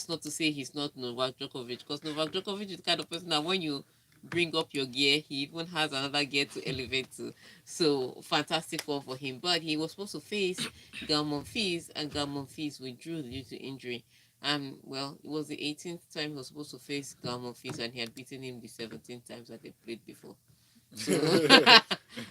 that's not to say he's not Novak Djokovic, because Novak Djokovic is the kind of person that when you bring up your gear, he even has another gear to elevate to. So fantastic one for him. But he was supposed to face Galmon and Galmon withdrew due to injury. Well, it was the 18th time he was supposed to face Galmon and he had beaten him the 17 times that they played before. So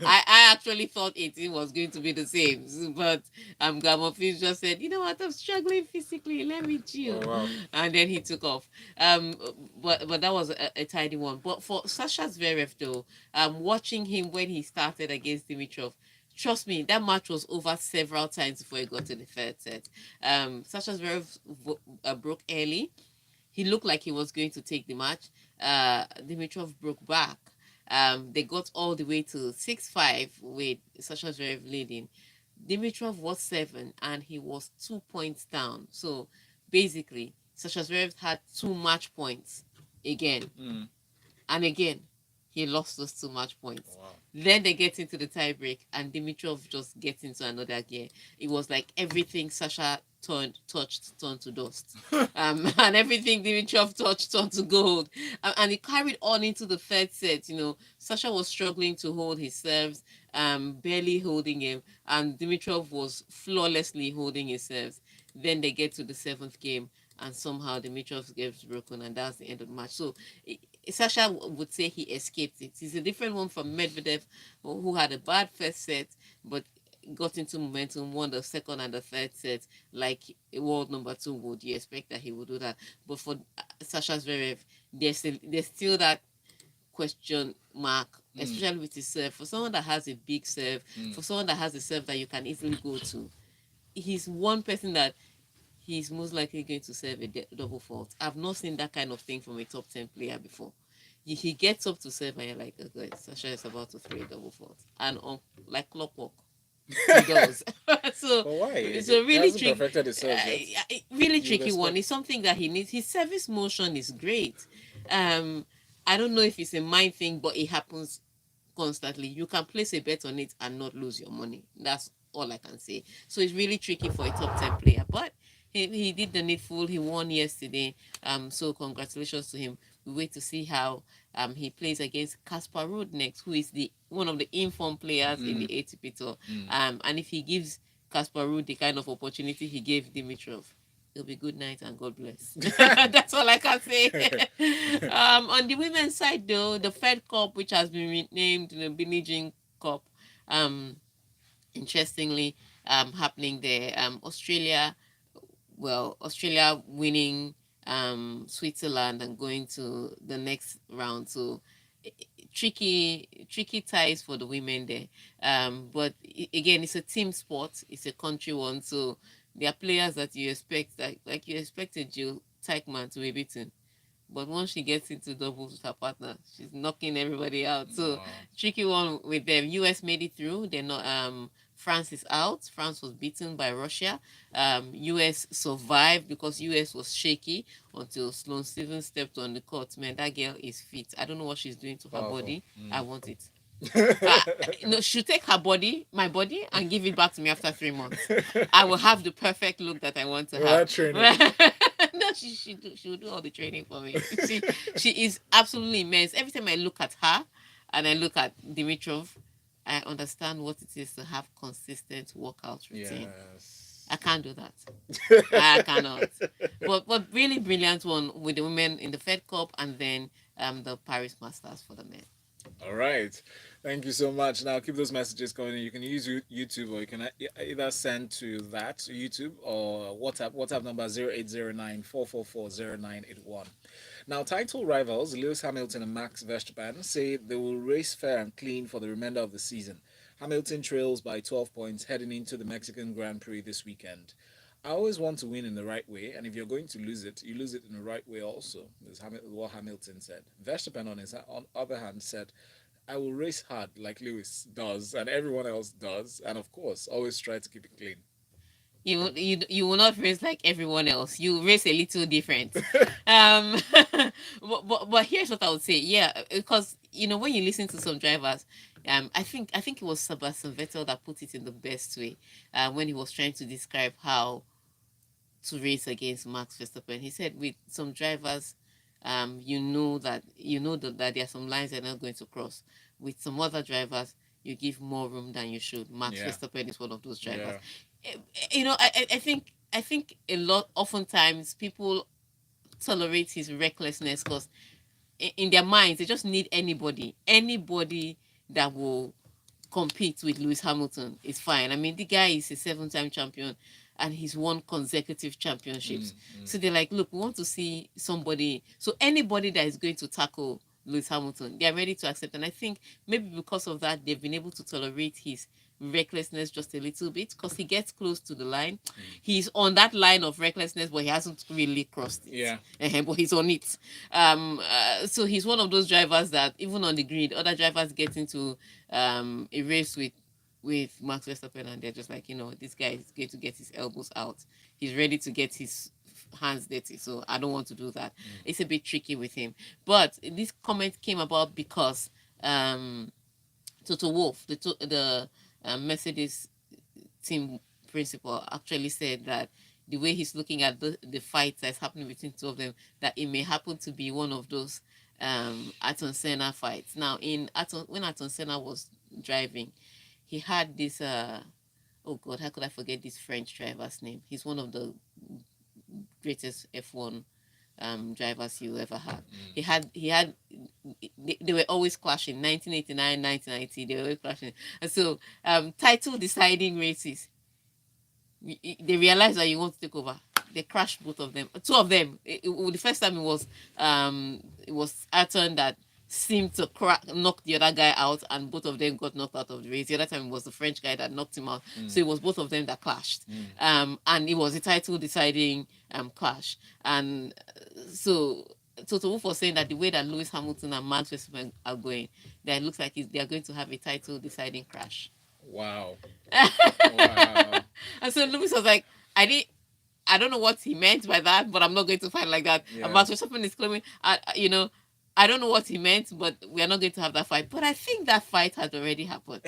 I actually thought 18 was going to be the same, but Gamofis just said, you know what, I'm struggling physically, let me chill. Oh, wow. And then he took off. But that was a tidy one. But for Sasha Zverev though, watching him when he started against Dimitrov, trust me, that match was over several times before he got to the third set. Sasha Zverev broke early. He looked like he was going to take the match. Dimitrov broke back. They got all the way to 6-5 with Sasha Zverev leading. Dimitrov was 7 and he was 2 points down. So basically, Sasha Zverev had 2 match points again. And again, he lost those 2 match points. Wow. Then they get into the tiebreak and Dimitrov just gets into another gear. It was like everything Sasha touched turned to dust. And everything Dimitrov touched turned to gold. And it carried on into the third set. Sasha was struggling to hold his serves, barely holding him, and Dimitrov was flawlessly holding his serves. Then they get to the seventh game, and somehow Dimitrov's gets broken, and that's the end of the match. So Sasha would say he escaped it. He's a different one from Medvedev, who had a bad first set, but got into momentum, won the second and the third set, like a world number 2 would. You expect that he would do that. But for Sasha Zverev, there's still that question mark, especially with his serve. For someone that has a big serve, for someone that has a serve that you can easily go to, he's one person that he's most likely going to serve a double fault. I've not seen that kind of thing from a top 10 player before. He gets up to serve and you're like, oh God, Sasha is about to throw a double fault. And like clockwork, he does. So But why? it's He a really hasn't tricky, perfected his serves yet. really You would tricky one. expect. It's something that he needs. His service motion is great. Um, I don't know if it's a mind thing, but it happens constantly. You can place a bet on it and not lose your money. That's all I can say. So it's really tricky for a top 10 player. But he did the needful. He won yesterday. So congratulations to him. We wait to see how he plays against Kaspar Ruud next, who is the one of the informed players in the ATP Tour. And if he gives Kaspar Ruud the kind of opportunity he gave Dimitrov, it'll be good night and God bless. That's all I can say. On the women's side, though, the Fed Cup, which has been renamed the Billie Jean Cup, um, interestingly, happening there. Australia winning Switzerland and going to the next round. So tricky ties for the women there. But again, it's a team sport. It's a country one, so there are players that you expect, like you expected Jill Teichmann to be beaten. But once she gets into doubles with her partner, she's knocking everybody out. So Wow. tricky one with them. US made it through. They're not. France is out. France was beaten by Russia. US survived because US was shaky until Sloane Stevens stepped on the court. Man, that girl is fit. I don't know what she's doing to her Powerful. body. I want it. No, she'll take my body, and give it back to me after 3 months. I will have the perfect look that I want to Without have. training. No, she will do all the training for me. She is absolutely immense. Every time I look at her and I look at Dimitrov, I understand what it is to have consistent workout routine. Yes. I can't do that. I cannot. But really brilliant one with the women in the Fed Cup and then the Paris Masters for the men. All right. Thank you so much. Now keep those messages going. You can use YouTube, or you can either send to that YouTube or WhatsApp. WhatsApp number 0809 444 0981. Now, title rivals Lewis Hamilton and Max Verstappen say they will race fair and clean for the remainder of the season. Hamilton trails by 12 points heading into the Mexican Grand Prix this weekend. I always want to win in the right way, and if you're going to lose it, you lose it in the right way also. Is what Hamilton said. Verstappen, on other hand, said, I will race hard like Lewis does and everyone else does, and of course, always try to keep it clean. You will not race like everyone else. You race a little different. Um, but here's what I would say. Yeah, because when you listen to some drivers, I think it was Sebastian Vettel that put it in the best way when he was trying to describe how to race against Max Verstappen. He said with some drivers, that there are some lines they're not going to cross. With some other drivers, you give more room than you should. Max Verstappen is one of those drivers. I think a lot. Oftentimes, people tolerate his recklessness because in their minds they just need anybody that will compete with Lewis Hamilton is fine. I mean, the guy is a 7-time champion and he's won consecutive championships. So they're like, look, we want to see somebody. So anybody that is going to tackle Lewis Hamilton, they're ready to accept. And I think maybe because of that, they've been able to tolerate his recklessness just a little bit because he gets close to the line. He's on that line of recklessness, but he hasn't really crossed it. But he's on it. So he's one of those drivers that even on the grid, other drivers get into a race with Max Verstappen, and they're just like, this guy is going to get his elbows out. He's ready to get his hands dirty, so I don't want to do that. It's a bit tricky with him. But this comment came about because Toto Wolff, the Mercedes team principal, actually said that the way he's looking at the fight that's happening between two of them, that it may happen to be one of those Ayrton Senna fights. Now, when Ayrton Senna was driving, he had this oh God, how could I forget this French driver's name? He's one of the greatest F1 drivers you ever had. They were always clashing. 1989, 1990, they were always clashing. And so title deciding races, they realized that you want to take over. They crashed both of them. Two of them. The first time it was Ayrton that seemed to knock the other guy out, and both of them got knocked out of the race. The other time it was the French guy that knocked him out. So it was both of them that clashed. And it was a title deciding clash. And so Toto Wolff was saying that the way that Lewis Hamilton and Max Verstappen are going, that it looks like they are going to have a title deciding crash. Wow. And so Lewis was like, I don't know what he meant by that, but I'm not going to fight like that. And Max Verstappen is claiming, I don't know what he meant, but we are not going to have that fight. But I think that fight had already happened.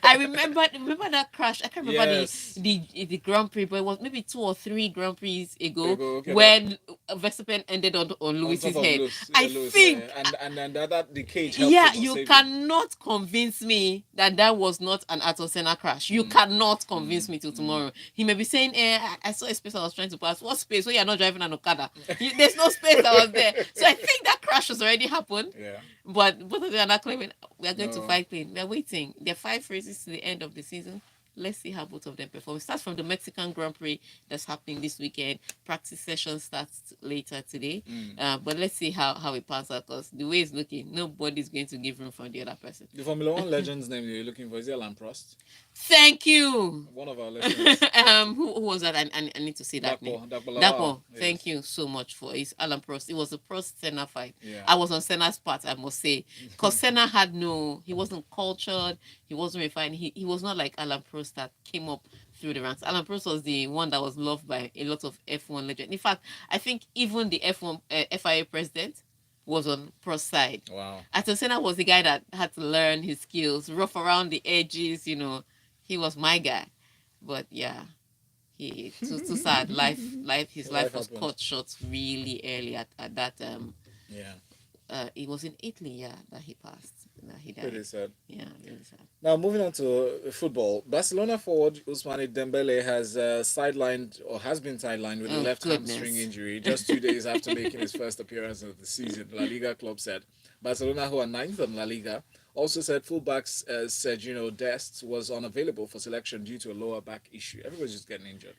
I remember that crash. I can't remember the Grand Prix, but it was maybe 2 or 3 Grand Prix ago when Verstappen ended on Lewis's head. I think. And then the cage. You cannot convince me that was not an Ayrton Senna crash. You cannot convince me till tomorrow. He may be saying, I saw a space I was trying to pass. What space? So you're not driving an Okada. There's no space that was there. So I think that crash has already happened. But both of them are not claiming we are going to fight clean. We are waiting. There are 5 races to the end of the season. Let's see how both of them perform. It starts from the Mexican Grand Prix that's happening this weekend. Practice session starts later today. But let's see how it pans out, because the way it's looking, nobody's going to give room for the other person. The Formula 1 legend's name you're looking for is Alain Prost. Thank you. One of our listeners. Who was that? I need to see that name. Dapo. Yes. Thank you so much for it. Alain Prost. It was a Prost-Senna fight. I was on Senna's part, I must say. Because Senna he wasn't cultured, he wasn't refined. He was not like Alain Prost that came up through the ranks. Alain Prost was the one that was loved by a lot of F1 legends. In fact, I think even the F1 FIA president was on Prost's side. Wow. Ayrton Senna was the guy that had to learn his skills, rough around the edges, He was my guy. But yeah, he too sad. His life was cut short really early at that it was in Italy, that he passed. That he died. Pretty sad. Yeah, really sad. Now, moving on to football. Barcelona forward Ousmane Dembele has been sidelined with a left hamstring injury just 2 days after making his first appearance of the season, La Liga club said. Barcelona, who are 9th in La Liga, also said fullbacks Sergio Dest was unavailable for selection due to a lower back issue. Everybody's just getting injured.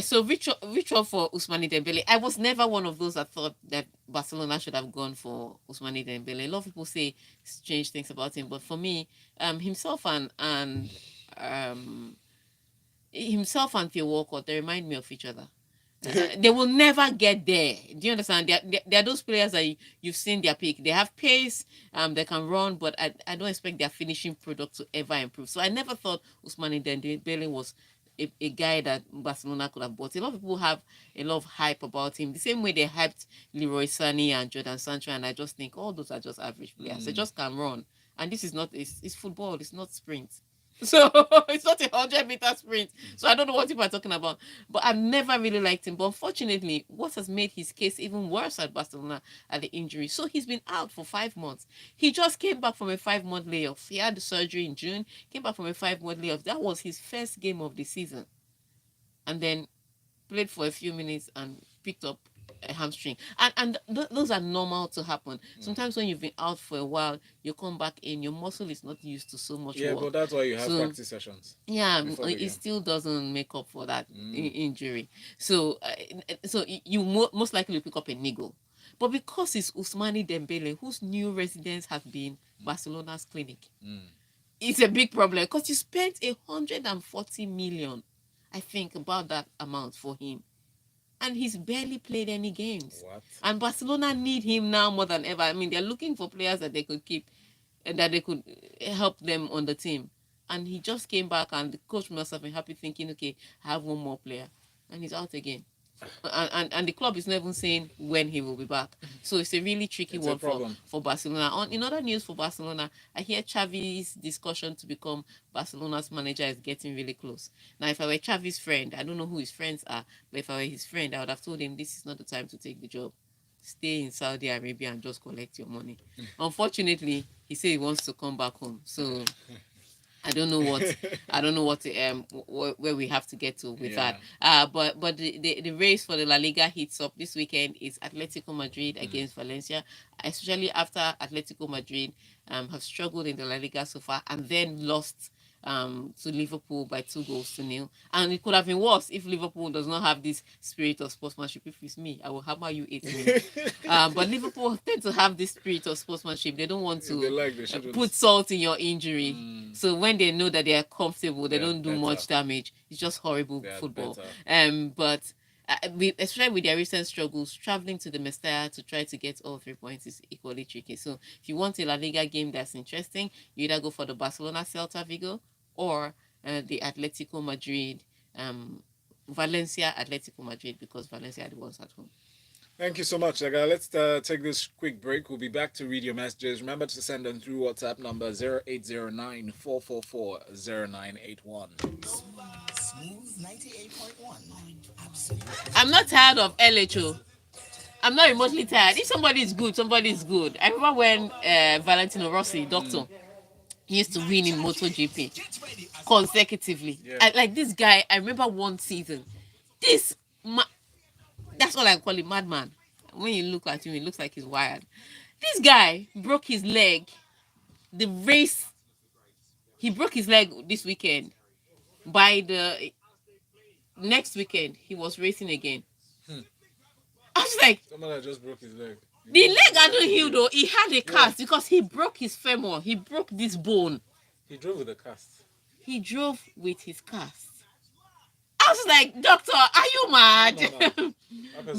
So which one for Ousmane Dembele? I was never one of those that thought that Barcelona should have gone for Ousmane Dembele. A lot of people say strange things about him, but for me, himself and Theo Walcott, they remind me of each other. They will never get there. Do you understand? They are those players that you've seen their peak. They have pace, they can run, but I don't expect their finishing product to ever improve. So I never thought Ousmane Dembele was a guy that Barcelona could have bought. A lot of people have a lot of hype about him. The same way they hyped Leroy Sané and Jordan Sancho, and I just think all those are just average players. They just can run. And this is not, it's football, it's not sprint. So it's not a 100-meter sprint. So I don't know what people are talking about. But I've never really liked him. But unfortunately, what has made his case even worse at Barcelona are the injury. So he's been out for 5 months. He just came back from a 5-month layoff. He had the surgery in June, came back from a 5-month layoff. That was his first game of the season. And then played for a few minutes and picked up a hamstring. And those are normal to happen. Sometimes when you've been out for a while, you come back in, your muscle is not used to so much Yeah, work. but that's why you have So practice sessions. yeah, Before the it game. still doesn't make up for that injury. So you most likely will pick up a niggle. But because it's Ousmane Dembele, whose new residence has been Barcelona's clinic, it's a big problem because you spent 140 million, I think, about that amount for him, and he's barely played any games. What? And Barcelona need him now more than ever. I mean, they're looking for players that they could keep and that they could help them on the team. And he just came back, and the coach must have been happy thinking, okay, I have one more player, and he's out again. And the club is not even saying when he will be back. So it's a really tricky It's a one problem. for Barcelona. In other news for Barcelona, I hear Xavi's discussion to become Barcelona's manager is getting really close. Now, if I were Xavi's friend, I don't know who his friends are, but if I were his friend, I would have told him this is not the time to take the job. Stay in Saudi Arabia and just collect your money. Unfortunately, he said he wants to come back home. So I don't know what where we have to get to with Yeah. that. But the race for the La Liga heats up this weekend is Atletico Madrid against Valencia, especially after Atletico Madrid have struggled in the La Liga so far and then lost to Liverpool by 2-0. And it could have been worse if Liverpool does not have this spirit of sportsmanship. If it's me, I will hammer you 8 but Liverpool tend to have this spirit of sportsmanship. They don't want They to like they shouldn't. put salt in your injury. So when they know that they are comfortable, they They're don't do better. much damage. It's just horrible They are football. better. But especially with their recent struggles, traveling to the Mestalla to try to get all 3 points is equally tricky. So if you want a La Liga game that's interesting, you either go for the Barcelona Celta Vigo or the Atletico Madrid, Valencia Atletico Madrid, because Valencia are the ones at home. Thank you so much, Daga. Let's take this quick break. We'll be back to read your messages. Remember to send them through WhatsApp number 0809 444 0981. Smooth 98.1. Absolutely. I'm not tired of LHO. I'm not remotely tired. If somebody is good, somebody is good. I remember when Valentino Rossi, doctor, he used to win in MotoGP consecutively. Yeah. Like this guy, I remember one season. This, that's all I call him, madman. When you look at him, it looks like he's wired. This guy broke his leg. The race, he broke his leg this weekend. By the next weekend, he was racing again. I was like, Someone that just broke his leg. the leg hadn't healed though. He had a cast because he broke his femur. He broke this bone. He drove with a cast. He drove with his cast. I was like, doctor, are you mad? No.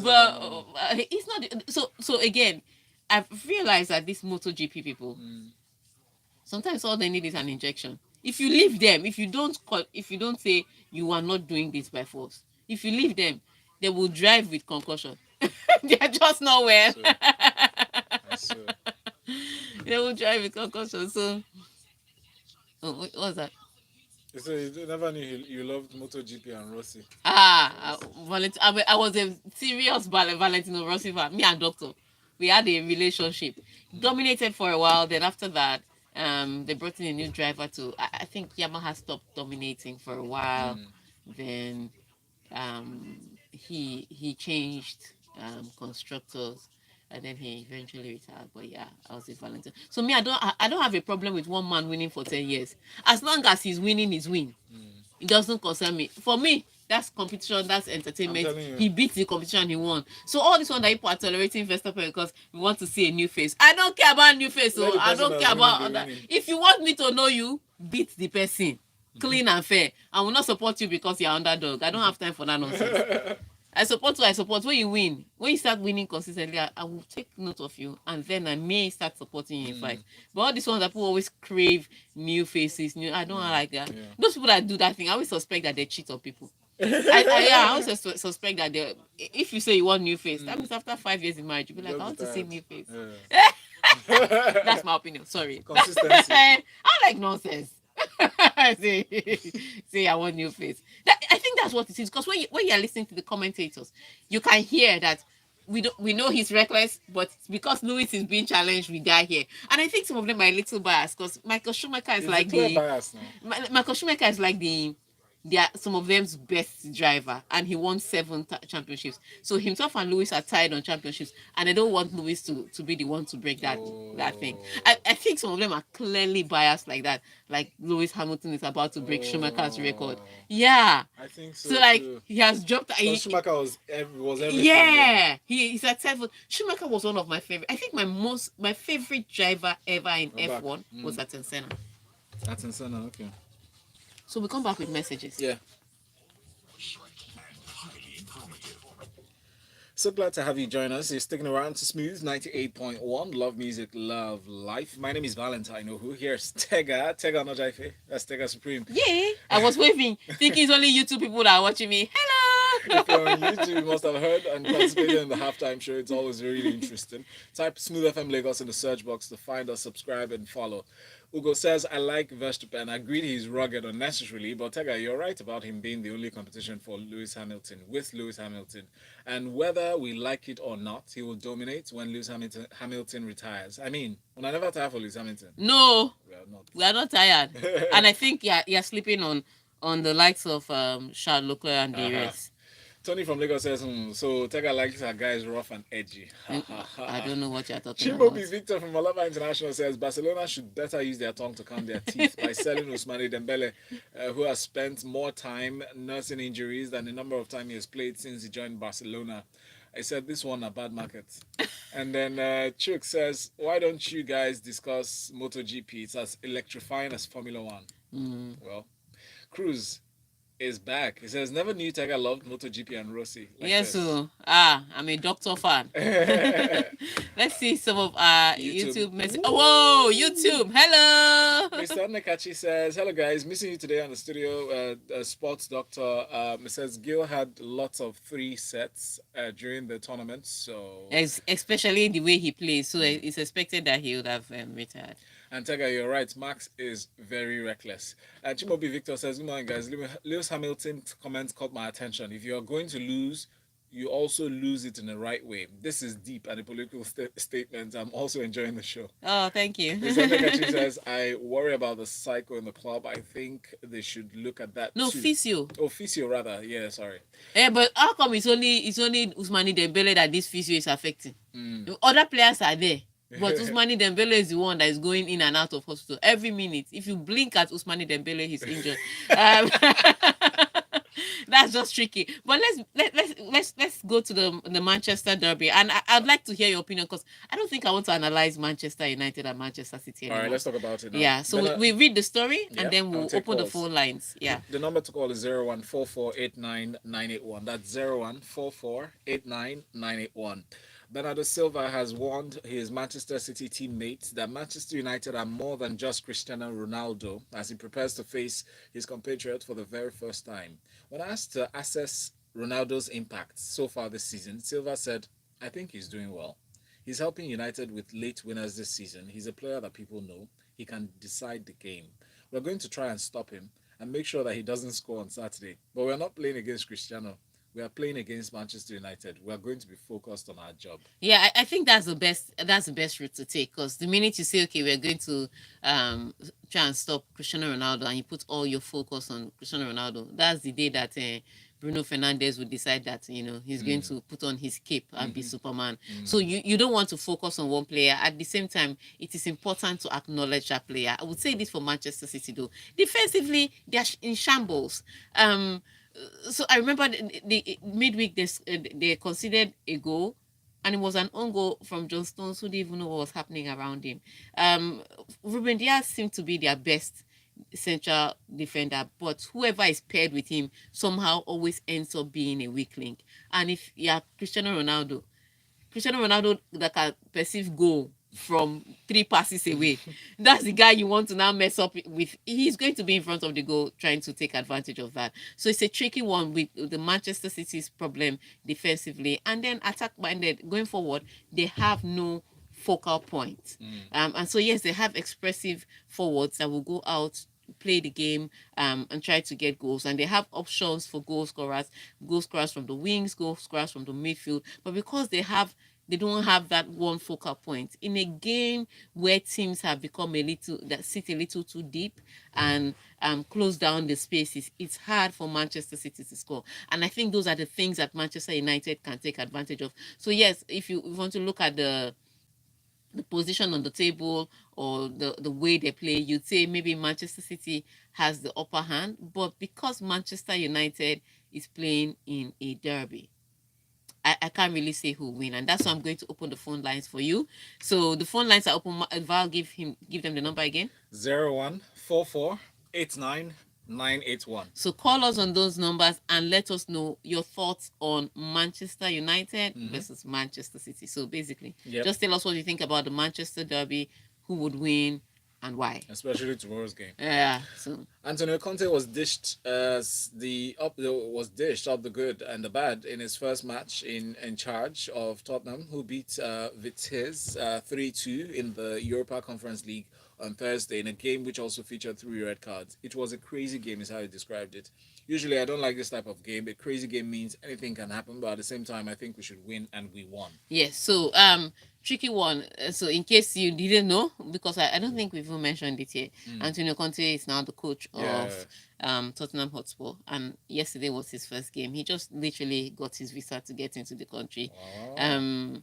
But it's not. So again, I've realized that these MotoGP people, sometimes all they need is an injection. If you leave them, if you don't say you are not doing this by force, if you leave them, they will drive with concussion. They are just not well. They will drive with concussion. So, what was that? So you never knew you loved MotoGP and Rossi. I was a serious Valentino Rossi fan. Me and Doctor, we had a relationship. Dominated for a while. Then after that, they brought in a new driver to. I think Yamaha stopped dominating for a while. Then, he changed constructors, and then he eventually retired. But yeah, I was a Valentino. So me, I don't have a problem with one man winning for 10 years. As long as he's winning his win. It doesn't concern me. For me, that's competition, that's entertainment. He beat the competition, he won. So all this one that people are tolerating Verstappen because we want to see a new face. I don't care about new face. So I don't care about that. If you want me to know you, beat the person. Clean and fair. I will not support you because you're underdog. I don't have time for that nonsense. I support when you win. When you start winning consistently, I will take note of you, and then I may start supporting you in fight. But all these ones that people always crave new faces, I don't like that. Yeah. Those people that do that thing, I always suspect that they cheat on people. I always suspect that if you say you want new face, that means after 5 years in marriage, you'll be like, I want to see new face. Yeah. That's my opinion. Sorry. Consistency. I like nonsense. Say I want new face. I think that's what it is. Because when you're listening to the commentators, you can hear that we know he's reckless, but because Lewis is being challenged, we die here. And I think some of them are a little biased because Michael Schumacher is It's like a clear the bias now. Michael Schumacher is like they are some of them's best driver, and he won 7 championships. So himself and Lewis are tied on championships, and I don't want Lewis to be the one to break that thing. I think some of them are clearly biased like that. Like Lewis Hamilton is about to break Schumacher's record. Yeah. I think so. So like too. he has dropped. Because Schumacher was everything. Yeah, he's at 7. Schumacher was one of my favorite. I think my favorite driver ever in F1 was Ayrton Senna. Ayrton Senna, okay. So we come back with messages. Yeah. So glad to have you join us. You're sticking around to Smooth 98.1. Love music, love life. My name is Valentine Ohu. Here's Tega. Tega Nojaife. That's Tega Supreme. Yeah, I was waving, thinking it's only YouTube people that are watching me. Hello. If you're on YouTube, you must have heard and participated in the halftime show. It's always really interesting. Type Smooth FM Lagos in the search box to find us, subscribe, and follow. Ugo says, I like Verstappen. I agree he's rugged unnecessarily, but Tega, you're right about him being the only competition for Lewis Hamilton, with Lewis Hamilton. And whether we like it or not, he will dominate when Lewis Hamilton retires. I mean, when I never tire for Lewis Hamilton. No, we are not tired. And I think you're sleeping on the likes of Charles Leclerc and the rest. Tony from Lagos says, so Tega likes our guys rough and edgy. I don't know what you're talking Chimobi about. Victor from Malaba International says Barcelona should better use their tongue to count their teeth by selling Ousmane Dembele, who has spent more time nursing injuries than the number of time he has played since he joined Barcelona. I said this one a bad market. And then Chuk says, why don't you guys discuss MotoGP? It's as electrifying as Formula One. Well, Cruz is back. He says, never knew Tiger loved MotoGP and Rossi. Yes, so I'm a doctor fan. Let's see some of our YouTube messages. Oh, whoa, YouTube. Hello. Mr. Nekachi says, hello guys, missing you today on the studio. Sports doctor. It says Gil had lots of 3 sets during the tournament. So especially the way he plays. So it's expected that he would have retired. And Tega, you're right. Max is very reckless. Chimobi Victor says, good morning, guys. Lewis Hamilton's comments caught my attention. If you're going to lose, you also lose it in the right way. This is deep and a political statement. I'm also enjoying the show. Oh, thank you. Mr. says, I worry about the cycle in the club. I think they should look at that No, too. physio. Oh, physio rather. Yeah, sorry. Yeah, but how come it's only Ousmane Dembele that this physio is affecting? Other players are there. But Ousmane Dembele is the one that is going in and out of hospital every minute. If you blink at Ousmane Dembele, he's injured. That's just tricky. But let's go to the Manchester derby, and I'd like to hear your opinion because I don't think I want to analyze Manchester United and Manchester City anymore. All right, let's talk about it now. Yeah, so we read the story and then we'll open the phone lines. Yeah. The number to call is 0144899981. That's 0144899981. Bernardo Silva has warned his Manchester City teammates that Manchester United are more than just Cristiano Ronaldo as he prepares to face his compatriot for the very first time. When asked to assess Ronaldo's impact so far this season, Silva said, I think he's doing well. He's helping United with late winners this season. He's a player that people know. He can decide the game. We're going to try and stop him and make sure that he doesn't score on Saturday. But we're not playing against Cristiano. We are playing against Manchester United. We are going to be focused on our job. Yeah, I think that's the best route to take because the minute you say, okay, we're going to try and stop Cristiano Ronaldo and you put all your focus on Cristiano Ronaldo, that's the day that Bruno Fernandes would decide that he's going to put on his cape and be Superman. So you don't want to focus on one player. At the same time, it is important to acknowledge that player. I would say this for Manchester City though. Defensively, they are in shambles. So I remember the midweek they considered a goal, and it was an own goal from John Stones, who didn't even know what was happening around him. Ruben Diaz seemed to be their best central defender, but whoever is paired with him somehow always ends up being a weak link. And if you're Cristiano Ronaldo that can perceive goal from 3 passes away, that's the guy you want to now mess up with. He's going to be in front of the goal trying to take advantage of that. So it's a tricky one with the Manchester City's problem defensively, and then attack minded going forward. They have no focal point. And so yes, they have expressive forwards that will go out play the game and try to get goals. And they have options for goal scorers from the wings, goal scorers from the midfield. But because they don't have that one focal point in a game where teams have become a little that sit a little too deep and close down the spaces. It's hard for Manchester City to score, and I think those are the things that Manchester United can take advantage of. So yes, if you want to look at the position on the table or the way they play, you'd say maybe Manchester City has the upper hand, but because Manchester United is playing in a derby, I can't really say who win, and that's why I'm going to open the phone lines for you. So the phone lines are open. Val, give them the number again. 0144899981. So call us on those numbers and let us know your thoughts on Manchester United versus Manchester City. So basically, just tell us what you think about the Manchester derby, who would win, and why. Especially tomorrow's game. Yeah. So Antonio Conte was dished as was dished up the good and the bad in his first match in charge of Tottenham, who beat Vitesse 3-2 in the Europa Conference League on Thursday in a game which also featured 3 red cards. It was a crazy game, is how he described it. Usually, I don't like this type of game. A crazy game means anything can happen, but at the same time, I think we should win, and we won. yes. So tricky one. So in case you didn't know, because I don't think we've even mentioned it here, Antonio Conte is now the coach of Tottenham Hotspur, and yesterday was his first game. He just literally got his visa to get into the country. Wow.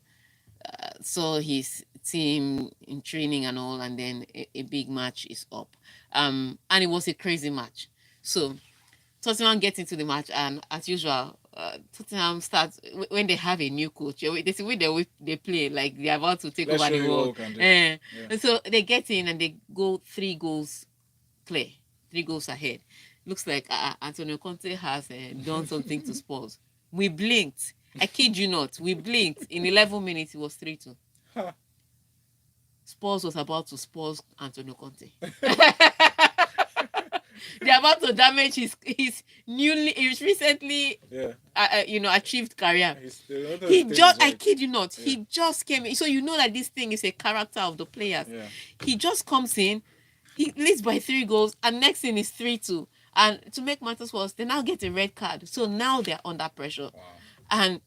Saw his team in training and all, and then a big match is up. And it was a crazy match. So Tottenham gets into the match, and as usual, Tottenham starts when they have a new coach. They see when they play like they're about to take over the world. And so they get in and they go 3 goals clear, 3 goals ahead. Looks like Antonio Conte has done something to Spurs. We blinked. I kid you not. We blinked. In 11 minutes, it was 3-2. Spurs was about to Spurs Antonio Conte. They're about to damage his recently achieved career. I kid you not, he just came in. So you know that this thing is a character of the players. He just comes in, he leads by 3 goals, and next thing is 3-2. And to make matters worse, they now get a red card. So now they're under pressure. Wow. And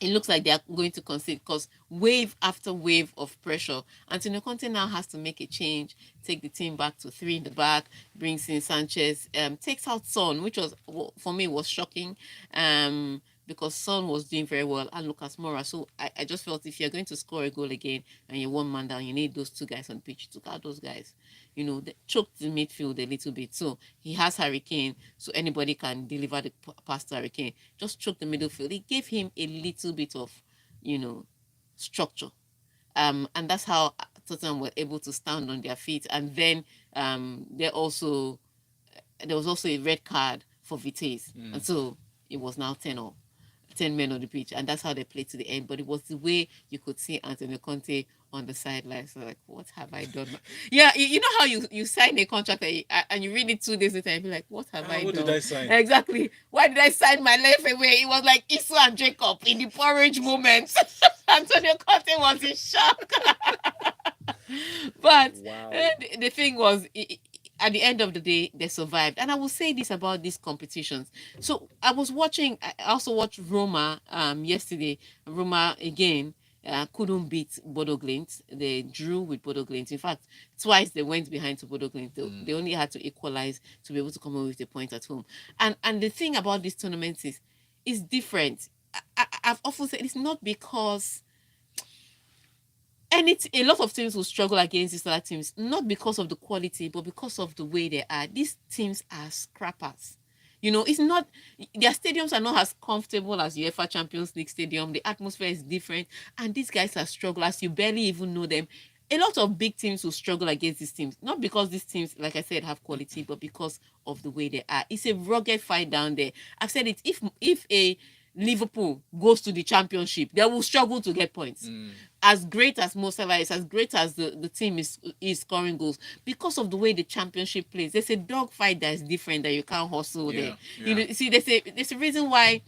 it looks like they are going to concede because wave after wave of pressure. Antonio Conte now has to make a change, take the team back to 3 in the back, brings in Sanchez, takes out Son, which was, for me, was shocking because Son was doing very well, and Lucas Moura. So I just felt if you're going to score a goal again and you're one man down, you need those 2 guys on the pitch. Took out those guys. They choked the midfield a little bit. So he has Harry Kane, so anybody can deliver the pass to Harry Kane. Just choke the midfield. It gave him a little bit of, structure. And that's how Tottenham were able to stand on their feet. And then there was also a red card for Vitesse. And so it was now 10-0. 10 men on the pitch, and that's how they played to the end. But it was the way you could see Antonio Conte on the sidelines. So like, what have I done? Yeah, you know how you sign a contract and you read it 2 days later and be like, what have I what done? did I sign? Exactly. Why did I sign my life away? It was like Isu and Jacob in the porridge moment. Antonio Conte was in shock. But Wow. the thing was, at the end of the day, they survived. And I will say this about these competitions. So I also watched Roma yesterday. Roma, again, couldn't beat Bodo Glimt. They drew with Bodo Glimt. In fact, twice they went behind to Bodo Glimt. They only had to equalize to be able to come away with a point at home. And the thing about these tournaments is, it's different. I've often said it's not because a lot of teams will struggle against these other teams, not because of the quality, but because of the way they are. These teams are scrappers. It's not, their stadiums are not as comfortable as UEFA Champions League stadium. The atmosphere is different, and these guys are strugglers. You barely even know them. A lot of big teams will struggle against these teams, not because these teams, like I said, have quality, but because of the way they are. It's a rugged fight down there. I've said it. If a Liverpool goes to the championship, they will struggle to get points. As great as Mo Salah is, as great as the team is scoring goals, because of the way the championship plays, there's a dogfight that is different that you can't hustle there. There's a reason why,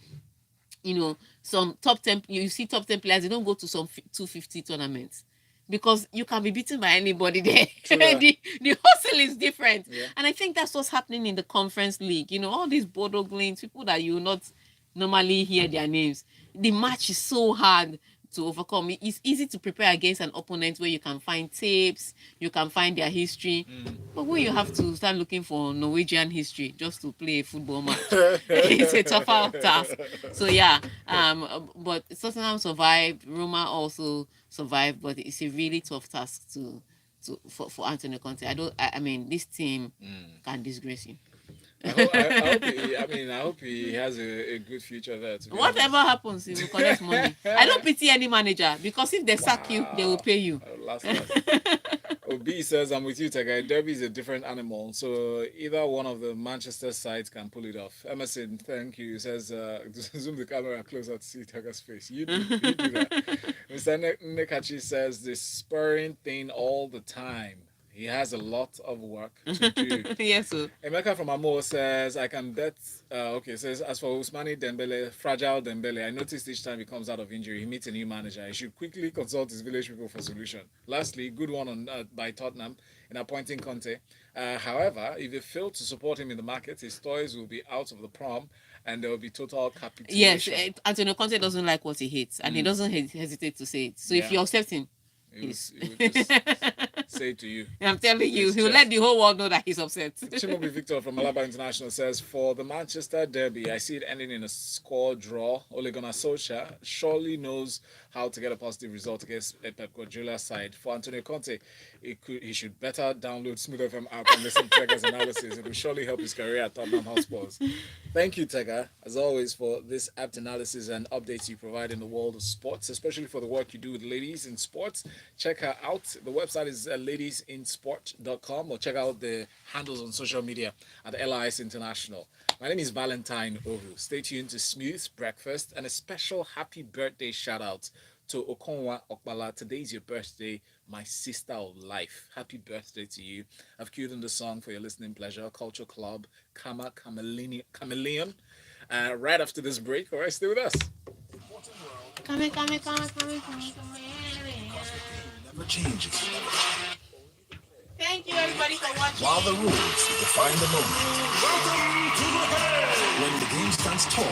some top 10, you see top 10 players, they don't go to some 250 tournaments. because you can be beaten by anybody there. True that. The hustle is different. Yeah. And I think that's what's happening in the conference league. You know, all these Bodo Glints, people that you will not normally hear their names. The match is so hard to overcome. It's easy to prepare against an opponent where you can find tapes, you can find their history. But when you have to start looking for Norwegian history just to play a football match, it's a tougher task. So yeah, but Tottenham survived, Roma also survived, but it's a really tough task for Antonio Conte. I mean, this team can disgrace you. I hope he has a good future there. To be Whatever honest. happens, he will collect money. I don't pity any manager because if they sack you, they will pay you. Last. Obi says, I'm with you, Tega. Derby is a different animal, so either one of the Manchester sides can pull it off. Emerson, thank you. He says, zoom the camera closer to see Tega's face. You do that. Mr. Nekachi says, the spurring thing all the time. He has a lot of work to do. Yes, sir. Emeka from Amo says, I can bet, says, as for Ousmane Dembele, fragile Dembele, I noticed each time he comes out of injury, he meets a new manager. He should quickly consult his village people for solution. Lastly, good one by Tottenham in appointing Conte. However, if they fail to support him in the market, his toys will be out of the prom and there will be total capitulation. Yes, Antonio Conte doesn't like what he hates and he doesn't hesitate to say it. So if you accept him, he will just say to you. I'm telling you, he'll let the whole world know that he's upset. Chimobi Victor from Malaba International says, for the Manchester derby, I see it ending in a score draw. Ole Gunnar Solskjaer surely knows how to get a positive result against Pep Guardiola's side. For Antonio Conte, he should better download Smooth FM app and listen to Tega's analysis. It will surely help his career at Tottenham Hotspurs. Thank you, Tega, as always, for this apt analysis and updates you provide in the world of sports, especially for the work you do with ladies in sports. Check her out. The website is ladiesinsport.com, or check out the handles on social media at LIS International. My name is Valentine Oru. Stay tuned to Smooth Breakfast and a special happy birthday shout out to Okonwa Okbala. Today's your birthday, my sister of life. Happy birthday to you. I've queued in the song for your listening pleasure, Culture Club, Chameleon. Right after this break, all right, stay with us. Come. Never changes. Thank you, everybody, for watching. While the rules define the moment. Welcome to the game. When the game stands tall.